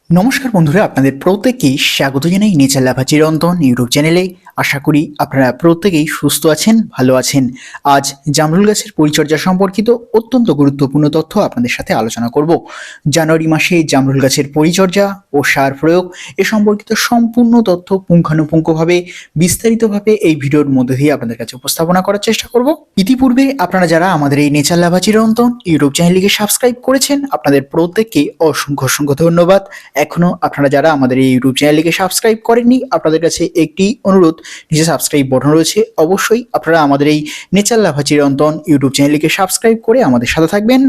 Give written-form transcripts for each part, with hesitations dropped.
নমস্কার বন্ধুরা, আপনাদের প্রত্যেককেই স্বাগত জানাই নেচার লাভা চিরন্তন ইউটিউব চ্যানেলে। আশা করি আপনারা প্রত্যেকেই সুস্থ আছেন, ভালো আছেন। আজ জামরুল গাছের পরিচর্যা সম্পর্কিত অত্যন্ত গুরুত্বপূর্ণ তথ্য আপনাদের সাথে আলোচনা করব। জানুয়ারি মাসে জামরুল গাছের পরিচর্যা ও সার প্রয়োগ এ সম্পর্কিত সম্পূর্ণ তথ্য পুঙ্খানুপুঙ্খভাবে বিস্তারিতভাবে এই ভিডিওর মধ্যে দিয়ে আপনাদের কাছে উপস্থাপনা করার চেষ্টা করব। ইতিপূর্বে আপনারা যারা আমাদের এই নেচার লাভা চিরন্তন ইউটিউব চ্যানেলটিকে সাবস্ক্রাইব করেছেন, আপনাদের প্রত্যেককে অসংখ্য অসংখ্য ধন্যবাদ। এখনো আপনারা যারা আমাদের এই ইউটিউব চ্যানেলটিকে সাবস্ক্রাইব করেননি, আপনাদের কাছে একটি অনুরোধ, নিচে সাবস্ক্রাইব বাটন রয়েছে, অবশ্যই আপনারা আমাদের এই নেচার লাভা চিরন্তন ইউটিউব চ্যানেলটিকে সাবস্ক্রাইব করে আমাদের সাথে থাকবেন।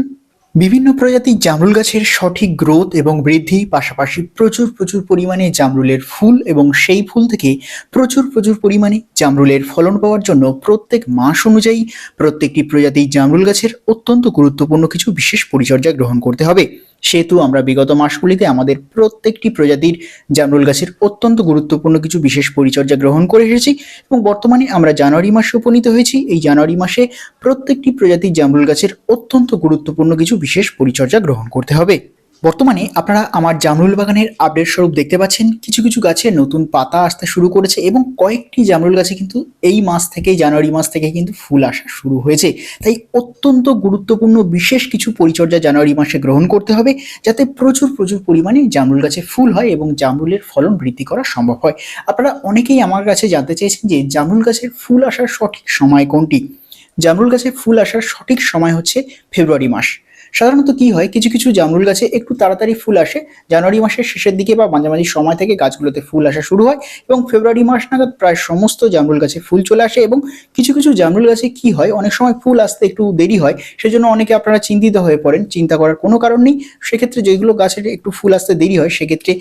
বিভিন্ন প্রজাতির জামরুল গাছের সঠিক গ্রোথ এবং বৃদ্ধি, পাশাপাশি প্রচুর প্রচুর পরিমাণে জামরুলের ফুল এবং সেই ফুল থেকে প্রচুর প্রচুর পরিমাণে জামরুলের ফলন পাওয়ার জন্য প্রত্যেক মাস অনুযায়ী প্রত্যেকটি প্রজাতির জামরুল গাছের অত্যন্ত গুরুত্বপূর্ণ কিছু বিশেষ পরিচর্যা গ্রহণ করতে হবে। সেহেতু আমরা বিগত মাসগুলিতে আমাদের প্রত্যেকটি প্রজাতির জামরুল গাছের অত্যন্ত গুরুত্বপূর্ণ কিছু বিশেষ পরিচর্যা গ্রহণ করে এসেছি এবং বর্তমানে আমরা জানুয়ারি মাসে উপনীত হয়েছি। এই জানুয়ারি মাসে প্রত্যেকটি প্রজাতির জামরুল গাছের অত্যন্ত গুরুত্বপূর্ণ কিছু বিশেষ পরিচর্যা গ্রহণ করতে হবে। বর্তমানে আপনারা আমার জামরুল বাগানের আপডেট স্বরূপ দেখতে পাচ্ছেন, কিছু কিছু গাছে নতুন পাতা আসতে শুরু করেছে এবং কয়েকটি জামরুল গাছে কিন্তু এই মাস থেকে, জানুয়ারি মাস থেকে কিন্তু ফুল আসা শুরু হয়েছে। তাই অত্যন্ত গুরুত্বপূর্ণ বিশেষ কিছু পরিচর্যা জানুয়ারি মাসে গ্রহণ করতে হবে, যাতে প্রচুর প্রচুর পরিমাণে জামরুল গাছে ফুল হয় এবং জামরুলের ফলন বৃদ্ধি করা সম্ভব হয়। আপনারা অনেকেই আমার কাছে জানতে চেয়েছেন যে জামরুল গাছের ফুল আসার সঠিক সময় কোনটি। জামরুল গাছে ফুল আসার সঠিক সময় হচ্ছে ফেব্রুয়ারি মাস। সাধারণত কি হয়, কিছু কিছু জামরুল গাছে একটু তাড়াতাড়ি ফুল আসে, জানুয়ারি মাসের শেষের দিকে বা মাঝামাঝি সময় থেকে গাছগুলোতে ফুল আসা শুরু হয় এবং ফেব্রুয়ারি মাস নাগাদ প্রায় সমস্ত জামরুল গাছে ফুল চলে আসে। এবং কিছু কিছু জামরুল গাছে কি হয়, অনেক সময় ফুল আসতে একটু দেরি হয়, সেজন্য অনেকে আপনারা চিন্তিত হয়ে পড়েন। চিন্তা করার কোনো কারণ নেই। সেক্ষেত্রে যেগুলো গাছের একটু ফুল আসতে দেরি হয়, সেক্ষেত্রে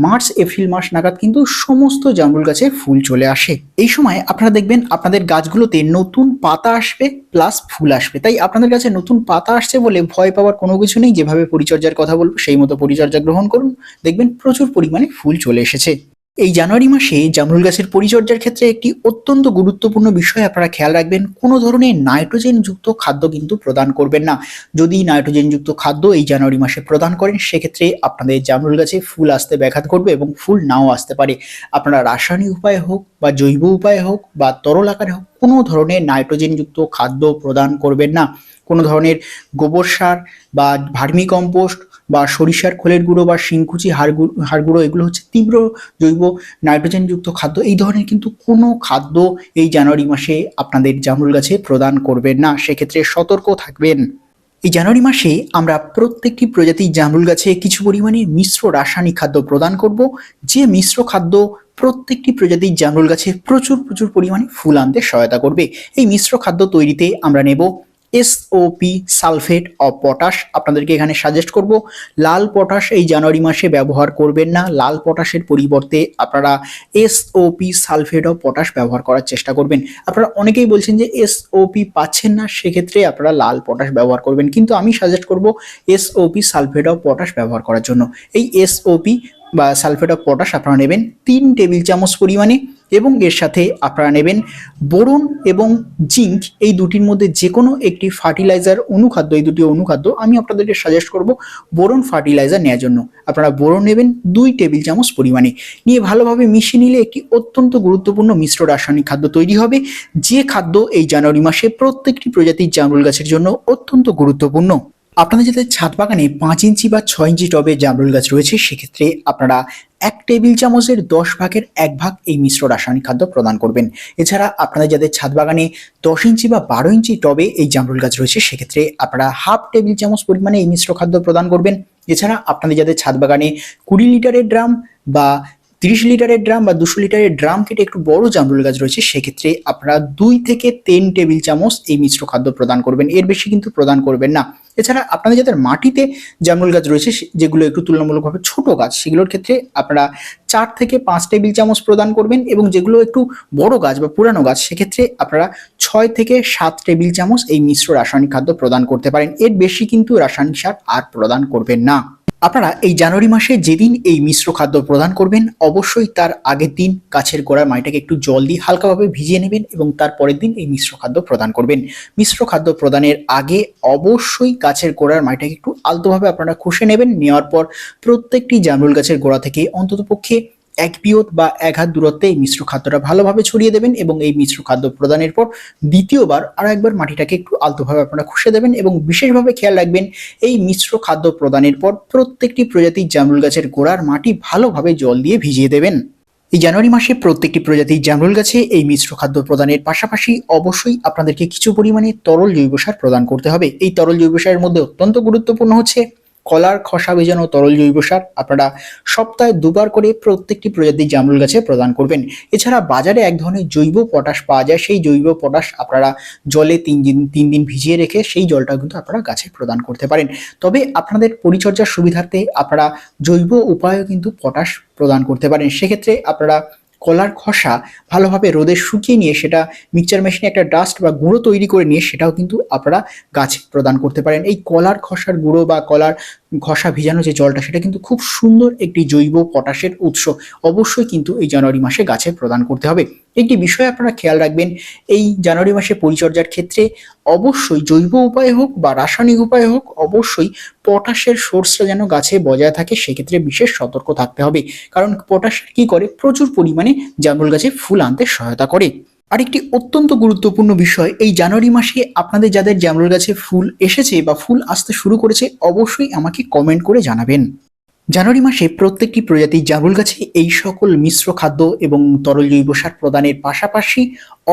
মার্চ এপ্রিল মাস নাগাদ কিন্তু সমস্ত জামরুল গাছে ফুল চলে আসে। এই সময় আপনারা দেখবেন আপনাদের গাছগুলোতে নতুন পাতা আসবে প্লাস ফুল আসবে। তাই আপনাদের কাছে নতুন পাতা আসছে বলে ভয় পাওয়ার কোনো কিছু নেই। যেভাবে পরিচর্যার কথা বলবো সেই মতো পরিচর্যা গ্রহণ করুন, দেখবেন প্রচুর পরিমাণে ফুল চলে এসেছে। এই জানুয়ারি মাসে জামরুল গাছের পরিচর্যার ক্ষেত্রে একটি অত্যন্ত গুরুত্বপূর্ণ বিষয় আপনারা খেয়াল রাখবেন, কোনো ধরনের নাইট্রোজেন যুক্ত খাদ্য কিন্তু প্রদান করবেন না। যদি নাইট্রোজেন যুক্ত খাদ্য এই জানুয়ারি মাসে প্রদান করেন, সেক্ষেত্রে আপনাদের জামরুল গাছে ফুল আসতে ব্যাঘাত ঘটবে এবং ফুল নাও আসতে পারে। আপনারা রাসায়নিক উপায়ে হোক বা জৈব উপায়ে হোক বা তরল আকারে হোক, কোনো ধরনের নাইট্রোজেন যুক্ত খাদ্য প্রদান করবেন না। কোনো ধরনের গোবর সার বা ভার্মি কম্পোস্ট বা সরিষার খোলের গুঁড়ো বা শিংকুচি হাড় গুঁড়ো, এগুলো হচ্ছে তীব্র জৈব নাইট্রোজেন যুক্ত খাদ্য। এই ধরনের কিন্তু কোনো খাদ্য এই জানুয়ারি মাসে আপনাদের জামরুল গাছে প্রদান করবেন না, সেক্ষেত্রে সতর্ক থাকবেন। এই জানুয়ারি মাসে আমরা প্রত্যেকটি প্রজাতির জামরুল গাছে কিছু পরিমাণে মিশ্র রাসায়নিক খাদ্য প্রদান করব, যে মিশ্র খাদ্য প্রত্যেকটি প্রজাতির জামরুল গাছে প্রচুর প্রচুর পরিমাণে ফুল আনতে সহায়তা করবে। এই মিশ্র খাদ্য তৈরিতে আমরা নেব এসওপি সালফেট অফ পটাশ। আপনাদেরকে এখানে সাজেস্ট করব লাল পটাশ এই জানুয়ারি মাসে ব্যবহার করবেন না। লাল পটাশের পরিবর্তে আপনারা এসওপি সালফেট অফ পটাশ ব্যবহার করার চেষ্টা করবেন। আপনারা অনেকেই বলছেন যে এসওপি পাচ্ছেন না, সেক্ষেত্রে আপনারা লাল পটাশ ব্যবহার করবেন, কিন্তু আমি সাজেস্ট করব এসওপি সালফেট অফ পটাশ ব্যবহার করার জন্য। এই এসওপি বা সালফেট অফ পটাশ আপনারা নেবেন 3 টেবিল চামচ পরিমাণে এবং এর সাথে আপনারা নেবেন বোরন এবং জিঙ্ক। এই দুটির মধ্যে যে কোনো একটি ফার্টিলাইজার অনুখাদ্য, এই দুটি অনুখাদ্য আমি আপনাদেরকে সাজেস্ট করব বোরন ফার্টিলাইজার নেওয়ার জন্য। আপনারা বোরন নেবেন 2 টেবিল চামচ পরিমাণে, নিয়ে ভালোভাবে মিশিয়ে নিলে একটি অত্যন্ত গুরুত্বপূর্ণ মিশ্র রাসায়নিক খাদ্য তৈরি হবে, যে খাদ্য এই জানুয়ারি মাসে প্রত্যেকটি প্রজাতির জামরুল গাছের জন্য অত্যন্ত গুরুত্বপূর্ণ। আপনাদের যাদের ছাদ বাগানে 5 ইঞ্চি বা 6 ইঞ্চি টবে জামরুল গাছ রয়েছে, সেক্ষেত্রে আপনারা 1 টেবিল চামচের 10 ভাগের 1 ভাগ এই মিশ্র রাসায়নিক খাদ্য প্রদান করবেন। এছাড়া আপনাদের যাদের ছাদ বাগানে 10 ইঞ্চি বা 12 ইঞ্চি টবে এই জামরুল গাছ রয়েছে, সেক্ষেত্রে আপনারা হাফ টেবিল চামচ পরিমাণে এই মিশ্র খাদ্য প্রদান করবেন। এছাড়া আপনাদের যাদের ছাদ বাগানে 20 লিটারের ড্রাম বা 30 লিটারের ড্রাম বা 200 লিটারের ড্রাম কেটে একটু বড় জামরুল গাছ রয়েছে, সেক্ষেত্রে আপনারা 2 থেকে 3 টেবিল চামচ এই মিশ্র খাদ্য প্রদান করবেন, এর বেশি কিন্তু প্রদান করবেন না। এছাড়া আপনাদের যাদের মাটিতে জামরুল গাছ রয়েছে, যেগুলো একটু তুলনামূলকভাবে ছোট গাছ, সেগুলোর ক্ষেত্রে আপনারা 4 থেকে 5 টেবিল চামচ প্রদান করবেন এবং যেগুলো একটু বড় গাছ বা পুরানো গাছ, সেক্ষেত্রে আপনারা 6 থেকে 7 টেবিল চামচ এই মিশ্র রাসায়নিক খাদ্য প্রদান করতে পারেন, এর বেশি কিন্তু রাসায়নিক সার আর প্রদান করবেন না। আপনারা এই জানুয়ারি মাসে যেদিন এই মিশ্র খাদ্য প্রদান করবেন অবশ্যই তার আগের দিন গাছের গোড়ার মাটিটাকে একটু জল দিয়ে হালকাভাবে ভিজিয়ে নেবেন এবং তার পরের দিন এই মিশ্র খাদ্য প্রদান করবেন। মিশ্র খাদ্য প্রদানের আগে অবশ্যই গাছের গোড়ার মাটিটাকে একটু আলতোভাবে আপনারা খুশে নেবেন। নেওয়ার পর প্রত্যেকটি জামরুল গাছের গোড়া থেকে অন্ততপক্ষে ১ বিয়ত বা ১ হাত দূরত্বে এই মিশ্র খাদ্যটা ভালোভাবে ছড়িয়ে দেবেন এবং এই মিশ্র খাদ্য প্রদানের পর দ্বিতীয়বার আরও একবার মাটিটাকে একটু আলতোভাবে আপনারা খুশে দেবেন এবং বিশেষভাবে খেয়াল রাখবেন এই মিশ্র খাদ্য প্রদানের পর প্রত্যেকটি প্রজাতির জামরুল গাছের গোড়ার মাটি ভালোভাবে জল দিয়ে ভিজিয়ে দেবেন। এই জানুয়ারি মাসে প্রত্যেকটি প্রজাতির জামরুল গাছে এই মিশ্র খাদ্য প্রদানের পাশাপাশি অবশ্যই আপনাদেরকে কিছু পরিমাণে তরল জৈব সার প্রদান করতে হবে। এই তরল জৈব সারের মধ্যে অত্যন্ত গুরুত্বপূর্ণ হচ্ছে কলার খসা ভেজানো তরল জৈব সার। আপনারা সপ্তাহে 2 বার করে প্রত্যেকটি প্রজাতির জামরুল গাছে প্রদান করবেন। এছাড়া বাজারে এক ধরনের জৈব পটাশ পাওয়া যায়, সেই জৈব পটাশ আপনারা জলে 3 দিন ভিজিয়ে রেখে সেই জলটা কিন্তু আপনারা গাছে প্রদান করতে পারেন। তবে আপনাদের পরিচর্যার সুবিধার্থে আপনারা জৈব উপায়েও কিন্তু পটাশ প্রদান করতে পারেন। সেক্ষেত্রে আপনারা কলার খসা ভালোভাবে রোদে শুকিয়ে নিয়ে সেটা মিক্সচার মেশিনে একটা ডাস্ট বা গুঁড়ো তৈরি করে নিয়ে সেটাও কিন্তু আপনারা গাছে প্রদান করতে পারেন। এই কলার খসার গুঁড়ো বা কলার খসা ভিজানো যে জলটা সেটা কিন্তু খুব সুন্দর একটি জৈব পটাশের উৎস। অবশ্যই কিন্তু এই জানুয়ারি মাসে গাছে প্রদান করতে হবে। একটি বিষয় আপনারা খেয়াল রাখবেন, এই জানুয়ারি মাসে পরিচর্যার ক্ষেত্রে অবশ্যই জৈব উপায়ে হোক বা রাসায়নিক উপায়ে হোক অবশ্যই পটাশের সোর্সটা যেন গাছে বজায় থাকে, সেক্ষেত্রে বিশেষ সতর্ক থাকতে হবে। কারণ পটাশ কি করে, প্রচুর পরিমাণে জামরুল গাছে ফুল আনতে সহায়তা করে। আরেকটি অত্যন্ত গুরুত্বপূর্ণ বিষয়, এই জানুয়ারি মাসে আপনাদের যাদের জামরুল গাছে ফুল এসেছে বা ফুল আসতে শুরু করেছে অবশ্যই আমাকে কমেন্ট করে জানাবেন। জানুয়ারি মাসে প্রত্যেকটি প্রজাতির জামরুল গাছে এই সকল মিশ্র খাদ্য এবং তরল জৈব সার প্রদানের পাশাপাশি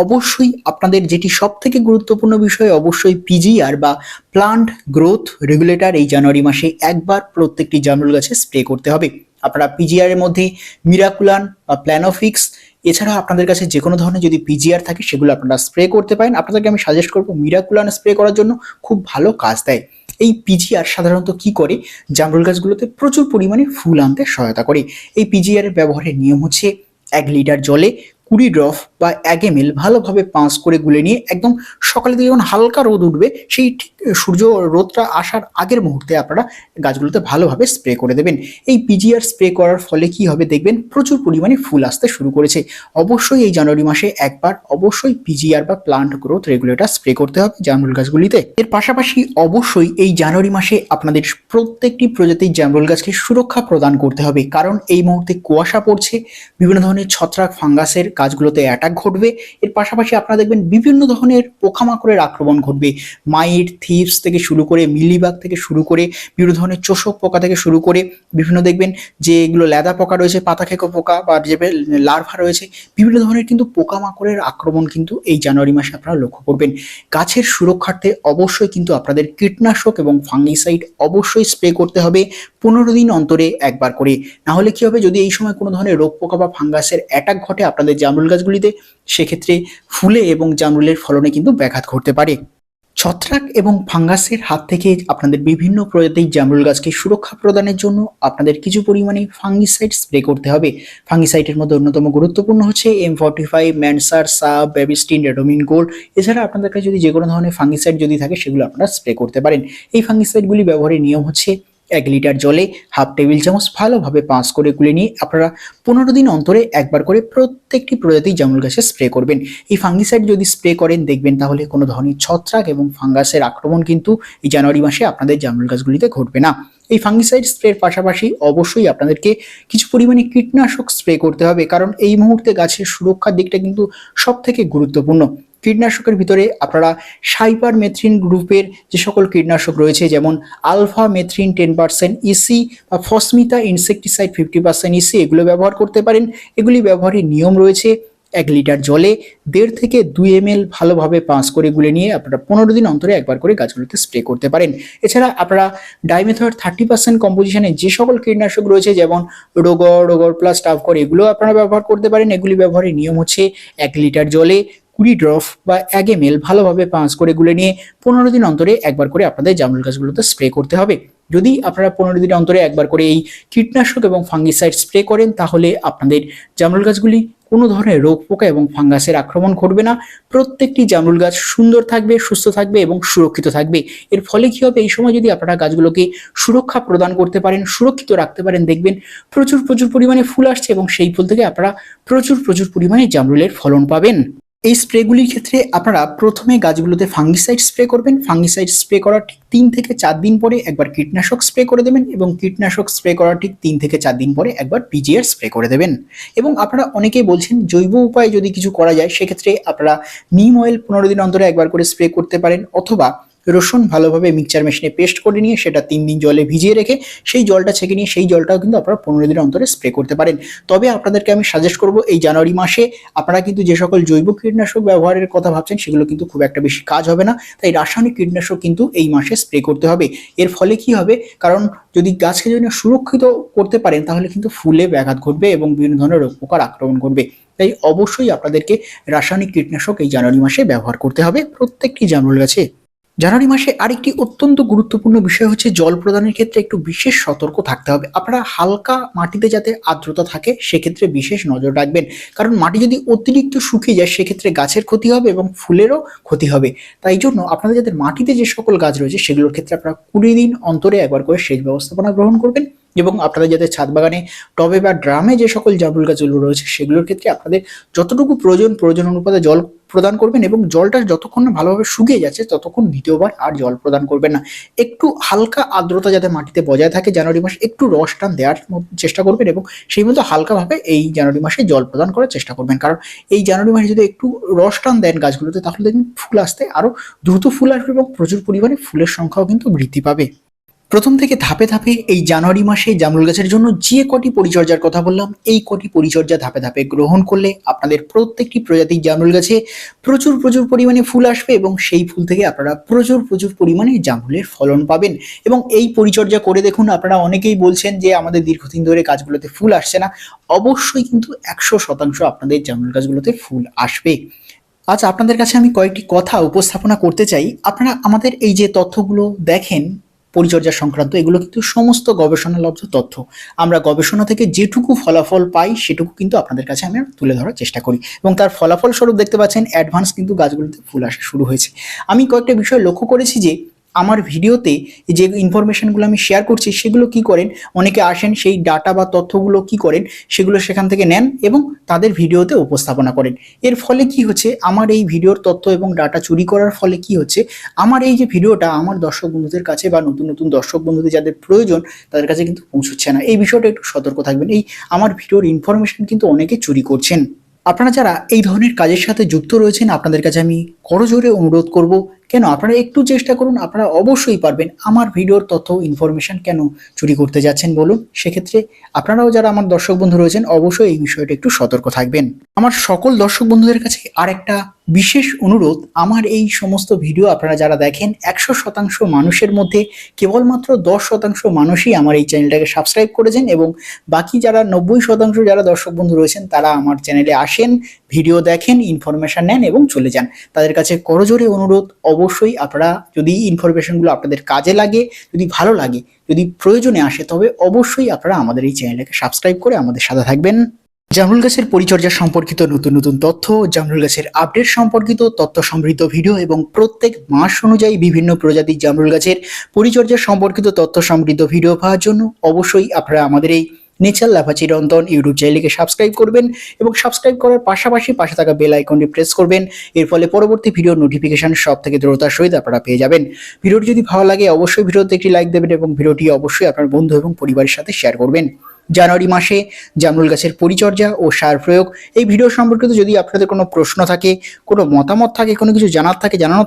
অবশ্যই আপনাদের যেটি সব থেকে গুরুত্বপূর্ণ বিষয়, অবশ্যই পিজিআর বা প্লান্ট গ্রোথ রেগুলেটর এই জানুয়ারি মাসে একবার প্রত্যেকটি জামরুল গাছে স্প্রে করতে হবে। আপনারা পিজিআর এর মধ্যে মিরাকুলান বা প্ল্যানোফিক্স, এছাড়া আপনাদের কাছে যে কোনো ধরনের যদি পিজিআর থাকে সেগুলো আপনারা স্প্রে করতে পারেন। আপনাদেরকে আমি সাজেস্ট করবো মিরাকুলান স্প্রে করার জন্য, খুব ভালো কাজ দেয়। এই পিজিআর সাধারণত কি করে, জামরুল গাছগুলোতে প্রচুর পরিমাণে ফুল আনতে সহায়তা করে। এই পিজিআর এর ব্যবহারের নিয়ম হচ্ছে 1 লিটার জলে 20 ড্রপ বা 1 ml ভালোভাবে পাঁচ করে গুলে নিয়ে একদম সকালে দিকে যখন হালকা রোদ উঠবে সেই ঠিক সূর্য রোদটা আসার আগের মুহূর্তে আপনারা গাছগুলোতে ভালোভাবে স্প্রে করে দেবেন। এই পিজিআর স্প্রে করার ফলে কি হবে দেখবেন প্রচুর পরিমাণে ফুল আসতে শুরু করেছে। অবশ্যই এই জানুয়ারি মাসে একবার অবশ্যই পিজিআর বা প্লান্ট গ্রোথ রেগুলেটর স্প্রে করতে হবে জামরুল গাছগুলিতে। এর পাশাপাশি অবশ্যই এই জানুয়ারি মাসে আপনাদের প্রত্যেকটি প্রজাতির জামরুল গাছকে সুরক্ষা প্রদান করতে হবে, কারণ এই মুহূর্তে কুয়াশা পড়ছে, বিভিন্ন ধরনের ছত্রাক ফাঙ্গাসের গাছগুলোতে অ্যাটাক ঘটবে। এর পাশাপাশি আপনারা দেখবেন বিভিন্ন ধরনের পোকামাকড়ের আক্রমণ ঘটবে, মাইট, থিপস থেকে শুরু করে মিলিবাগ থেকে শুরু করে বিভিন্ন ধরনের চোষক পোকা থেকে শুরু করে বিভিন্ন দেখবেন যে এগুলো লেদা পোকা রয়েছে, পাতা খেকো পোকা বা যে লার্ভা রয়েছে, বিভিন্ন ধরনের কিন্তু পোকামাকড়ের আক্রমণ কিন্তু এই জানুয়ারি মাসে আপনারা লক্ষ্য করবেন। গাছের সুরক্ষার্থে অবশ্যই কিন্তু আপনাদের কীটনাশক এবং ফাঙ্গিসাইড অবশ্যই স্প্রে করতে হবে 15 দিন অন্তরে একবার করে। না হলে কি হবে, যদি এই সময় কোনো ধরনের রোগ পোকা বা ফাঙ্গাসের অ্যাটাক ঘটে আপনাদের জামরুল গাছগুলিতে, সেক্ষেত্রে ফুলে এবং জামরুলের ফলনে কিন্তু ব্যাঘাত ঘটতে পারে। ছত্রাক এবং ফাঙ্গাসের হাত থেকে আপনাদের বিভিন্ন প্রজাতির জামরুল গাছকে সুরক্ষা প্রদানের জন্য আপনাদের কিছু পরিমাণে ফাঙ্গিসাইড স্প্রে করতে হবে। ফাঙ্গিসাইডের মধ্যে অন্যতম গুরুত্বপূর্ণ হচ্ছে M45, ম্যানসার, সাব, বেবিস্টিন, রেডোমিন গোল্ড। এছাড়া আপনাদের কাছে যদি যে কোনো ধরনের ফাঙ্গিসাইড যদি থাকে সেগুলো আপনারা স্প্রে করতে পারেন। এই ফাঙ্গিসাইডগুলি ব্যবহারের নিয়ম হচ্ছে 1 লিটার জলে হাফ টেবিল চামচ ভালোভাবে পাঁচ করে গুলে নিয়ে আপনারা 15 দিন অন্তরে একবার করে প্রত্যেকটি প্রজাতির জামরুল গাছে স্প্রে করবেন। এই ফাঙ্গিসাইড যদি স্প্রে করেন দেখবেন তাহলে কোনো ধরনের ছত্রাক এবং ফাঙ্গাসের আক্রমণ কিন্তু এই জানুয়ারি মাসে আপনাদের জামরুল গাছগুলিতে ঘটবে না। এই ফাঙ্গিসাইড স্প্রের পাশাপাশি অবশ্যই আপনাদেরকে কিছু পরিমাণে কীটনাশক স্প্রে করতে হবে, কারণ এই মুহূর্তে গাছের সুরক্ষার দিকটা কিন্তু সব থেকে গুরুত্বপূর্ণ। কীটনাশকের ভিতরে আপনারা সাইপারমেথ্রিন গ্রুপের যে সকল কীটনাশক রয়েছে, যেমন আলফা মেথ্রিন 10% ইসি বা ফসমিতা ইনসেকটিসাইড 50% ইসি, এগুলো ব্যবহার করতে পারেন। এগুলি ব্যবহারের নিয়ম রয়েছে 1 লিটার জলে 1.5 থেকে 2 ml ভালোভাবে পাঁচ করে গুলে নিয়ে আপনারা 15 দিন অন্তরে একবার করে গাছগুলোতে স্প্রে করতে পারেন। এছাড়া আপনারা ডাইমেথড 30% কম্পোজিশনে যে সকল কীটনাশক রয়েছে, যেমন রোগর প্লাস টাফকর, এগুলো আপনারা ব্যবহার করতে পারেন। এগুলি ব্যবহারের নিয়ম হচ্ছে 1 লিটার জলে 20 ড্রপ বা 1 ml ভালোভাবে পাঁচ করে গুলে নিয়ে 15 দিন অন্তরে একবার করে আপনাদের জামরুল গাছগুলোতে স্প্রে করতে হবে। যদি আপনারা 15 দিন অন্তরে একবার করে এই কীটনাশক এবং ফাঙ্গিসাইড স্প্রে করেন তাহলে আপনাদের জামরুল গাছগুলি কোনো ধরনের রোগ পোকা এবং ফাঙ্গাসের আক্রমণ ঘটবে না। প্রত্যেকটি জামরুল গাছ সুন্দর থাকবে, সুস্থ থাকবে এবং সুরক্ষিত থাকবে। এর ফলে কি হবে, এই সময় যদি আপনারা গাছগুলোকে সুরক্ষা প্রদান করতে পারেন, সুরক্ষিত রাখতে পারেন, দেখবেন প্রচুর পরিমাণে ফুল আসছে এবং সেই ফুল থেকে আপনারা প্রচুর পরিমাণে জামরুলের ফলন পাবেন। এই স্প্রেগুলির ক্ষেত্রে আপনারা প্রথমে গাছগুলোতে ফাঙ্গিসাইড স্প্রে করবেন। ফাঙ্গিসাইড স্প্রে করার ঠিক 3 থেকে 4 দিন পরে একবার কীটনাশক স্প্রে করে দেবেন এবং কীটনাশক স্প্রে করার ঠিক 3 থেকে 4 দিন পরে একবার পিজিআর স্প্রে করে দেবেন। এবং আপনারা অনেকেই বলছেন জৈব উপায়ে যদি কিছু করা যায় সেক্ষেত্রে আপনারা নিম অয়েল 15 দিন অন্তরে একবার করে স্প্রে করতে পারেন, অথবা রসুন ভালোভাবে মিক্সচার মেশিনে পেস্ট করে নিয়ে সেটা 3 দিন জলে ভিজিয়ে রেখে সেই জলটা ছেঁকে নিয়ে সেই জলটাও কিন্তু আপনারা 15 দিন অন্তরে স্প্রে করতে পারেন। তবে আপনাদেরকে আমি সাজেস্ট করব এই জানুয়ারি মাসে আপনারা কিন্তু যে সকল জৈব কীটনাশক ব্যবহারের কথা ভাবছেন সেগুলো কিন্তু খুব একটা বেশি কাজ হবে না, তাই রাসায়নিক কীটনাশক কিন্তু এই মাসে স্প্রে করতে হবে। এর ফলে কি হবে, কারণ যদি গাছকে যদি সুরক্ষিত করতে পারেন তাহলে কিন্তু ফুলে ব্যাঘাত ঘটবে এবং বিভিন্ন ধরনের রোগ পোকার আক্রমণ করবে। তাই অবশ্যই আপনাদেরকে রাসায়নিক কীটনাশক এই জানুয়ারি মাসে ব্যবহার করতে হবে প্রত্যেকটি জামরুল গাছে। জানুয়ারি মাসে আরেকটি অত্যন্ত গুরুত্বপূর্ণ বিষয় হচ্ছে জল প্রদানের ক্ষেত্রে একটু বিশেষ সতর্ক থাকতে হবে। আপনারা হালকা মাটিতে যাতে আর্দ্রতা থাকে সেক্ষেত্রে বিশেষ নজর রাখবেন, কারণ মাটি যদি অতিরিক্ত শুকিয়ে যায় সেক্ষেত্রে গাছের ক্ষতি হবে এবং ফুলেরও ক্ষতি হবে। তাই জন্য আপনাদের যাদের মাটিতে যে সকল গাছ রয়েছে সেগুলোর ক্ষেত্রে আপনারা 20 দিন অন্তরে একবার করে সেচ ব্যবস্থাপনা গ্রহণ করবেন। এবং আপনাদের যাদের ছাদ বাগানে টবে বা ড্রামে যে সকল জামরুল গাছগুলো রয়েছে সেগুলোর ক্ষেত্রে আপনাদের যতটুকু প্রয়োজন অনুপাতে জল প্রদান করবেন এবং জলটা যতক্ষণ না ভালোভাবে শুকিয়ে যাচ্ছে ততক্ষণ দ্বিতীয়বার আর জল প্রদান করবেন না। একটু হালকা আর্দ্রতা যাতে মাটিতে বজায় থাকে জানুয়ারি মাসে একটু রস টান দেওয়ার চেষ্টা করবেন এবং সেই মতো হালকাভাবে এই জানুয়ারি মাসে জল প্রদান করার চেষ্টা করবেন, কারণ এই জানুয়ারি মাসে যদি একটু রস টান দেন গাছগুলোতে তাহলে দেখবেন ফুল আসতে আরো দ্রুত ফুল আসবে এবং প্রচুর পরিমাণে ফুলের সংখ্যাও কিন্তু বৃদ্ধি পাবে। প্রথম থেকে ধাপে ধাপে এই জানুয়ারি মাসে জামরুল গাছের জন্য যে কটি পরিচর্যার কথা বললাম এই কটি পরিচর্যা ধাপে ধাপে গ্রহণ করলে আপনাদের প্রত্যেকটি প্রজাতির জামরুল গাছে প্রচুর পরিমাণে ফুল আসবে এবং সেই ফুল থেকে আপনারা প্রচুর পরিমাণে জামরুলের ফলন পাবেন। এবং এই পরিচর্যা করে দেখুন, আপনারা অনেকেই বলছেন যে আমাদের দীর্ঘদিন ধরে গাছগুলোতে ফুল আসছে না, অবশ্যই কিন্তু 100% আপনাদের জামরুল গাছগুলোতে ফুল আসবে। আচ্ছা, আপনাদের কাছে আমি কয়েকটি কথা উপস্থাপনা করতে চাই। আপনারা আমাদের এই যে তথ্যগুলো দেখেন পরিচর্যা সংক্রান্ত, এগুলো কিন্তু সমস্ত গবেষণালব্ধ তথ্য। আমরা গবেষণা থেকে যেটুকু ফলাফল পাই সেটুকু কিন্তু আপনাদের কাছে আমি তুলে ধরার চেষ্টা করি এবং তার ফলাফল স্বরূপ দেখতে পাচ্ছেন অ্যাডভান্স কিন্তু গাছগুলোতে ফুল আসা শুরু হয়েছে। আমি কয়েকটা বিষয় লক্ষ্য করেছি যে আমার ভিডিওতে যে ইনফরমেশনগুলো আমি শেয়ার করছি সেগুলো কি করেন, অনেকে আসেন সেই ডাটা বা তথ্যগুলো কি করেন সেগুলো সেখান থেকে নেন এবং তাদের ভিডিওতে উপস্থাপনা করেন। এর ফলে কি হচ্ছে, আমার এই ভিডিওর তথ্য এবং ডাটা চুরি করার ফলে কি হচ্ছে, আমার এই যে ভিডিওটা আমার দর্শক বন্ধুদের কাছে বা নতুন দর্শক বন্ধুদের যাদের প্রয়োজন তাদের কাছে কিন্তু পৌঁছচ্ছে না। এই বিষয়টা একটু সতর্ক থাকবেন। এই আমার ভিডিওর ইনফরমেশন কিন্তু অনেকে চুরি করছেন। আপনারা যারা এই ধরনের কাজের সাথে যুক্ত রয়েছেন আপনাদের কাছে আমি করজোরে অনুরোধ করব, কেন আপনারা একটু চেষ্টা করুন, আপনারা অবশ্যই পারবেন। আমার ভিডিওর তথ্য ইনফরমেশন কেন চুরি করতে যাচ্ছেন বলুন? সেক্ষেত্রে আপনারাও যারা আমার দর্শক বন্ধু রয়েছেন অবশ্যই এই বিষয়টা একটু সতর্ক থাকবেন। আমার সকল দর্শক বন্ধুদের কাছে আর একটা বিশেষ অনুরোধ, আমার এই সমস্ত ভিডিও আপনারা যারা দেখেন 100% মানুষের মধ্যে কেবলমাত্র 10% মানুষই আমার এই চ্যানেলটাকে সাবস্ক্রাইব করেছেন এবং বাকি যারা 90% যারা দর্শক বন্ধু রয়েছেন তারা আমার চ্যানেলে আসেন, ভিডিও দেখেন, ইনফরমেশন নেন এবং চলে যান। তাদের কাছে করজোরে অনুরোধ, অবশ্যই আপনারা যদি ইনফরমেশনগুলো আপনাদের কাজে লাগে, যদি ভালো লাগে, যদি প্রয়োজনে আসে তবে অবশ্যই আপনারা আমাদের এই চ্যানেলটাকে সাবস্ক্রাইব করে আমাদের সাথে থাকবেন। জামরুল গাছের পরিচর্যা সম্পর্কিত নতুন তথ্য, জামরুল গাছের আপডেট সম্পর্কিত তথ্য সমৃদ্ধ ভিডিও এবং প্রত্যেক মাস অনুযায়ী বিভিন্ন প্রজাতির জামরুল গাছের পরিচর্যা সম্পর্কিত তথ্য সমৃদ্ধ ভিডিও পাওয়ার জন্য অবশ্যই আপনারা আমাদের এই নেচার লাভা চিরন্তন ইউটিউব চ্যানেলকে সাবস্ক্রাইব করবেন এবং সাবস্ক্রাইব করার পাশাপাশি পাশে থাকা বেল আইকনটি প্রেস করবেন। এর ফলে পরবর্তী ভিডিও নোটিফিকেশন সব থেকে দ্রুততার সহিত আপনারা পেয়ে যাবেন। ভিডিওটি যদি ভালো লাগে অবশ্যই ভিডিওতে একটি লাইক দেবেন এবং ভিডিওটি অবশ্যই আপনার বন্ধু এবং পরিবারের সাথে শেয়ার করবেন। জানুয়ারি মাসে জামরুল গাছের পরিচর্যা ও সার প্রয়োগ এই ভিডিও সম্পর্কিত যদি আপনাদের কোনো প্রশ্ন থাকে, কোনো মতামত থাকে, কোনো কিছু জানানোর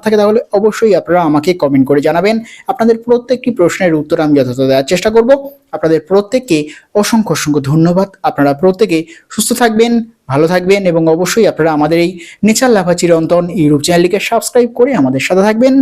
থাকে তাহলে অবশ্যই আপনারা আমাকে কমেন্ট করে জানাবেন। আপনাদের প্রত্যেকটি প্রশ্নের উত্তর আমি যথাযথ দেওয়ার চেষ্টা করব। আপনাদের প্রত্যেককে অসংখ্য ধন্যবাদ। আপনারা প্রত্যেকে সুস্থ থাকবেন, ভালো থাকবেন এবং অবশ্যই আপনারা আমাদের এই নেচার লাভা চিরন্তন ইউটিউব চ্যানেলটিকে সাবস্ক্রাইব করে আমাদের সাথে থাকবেন।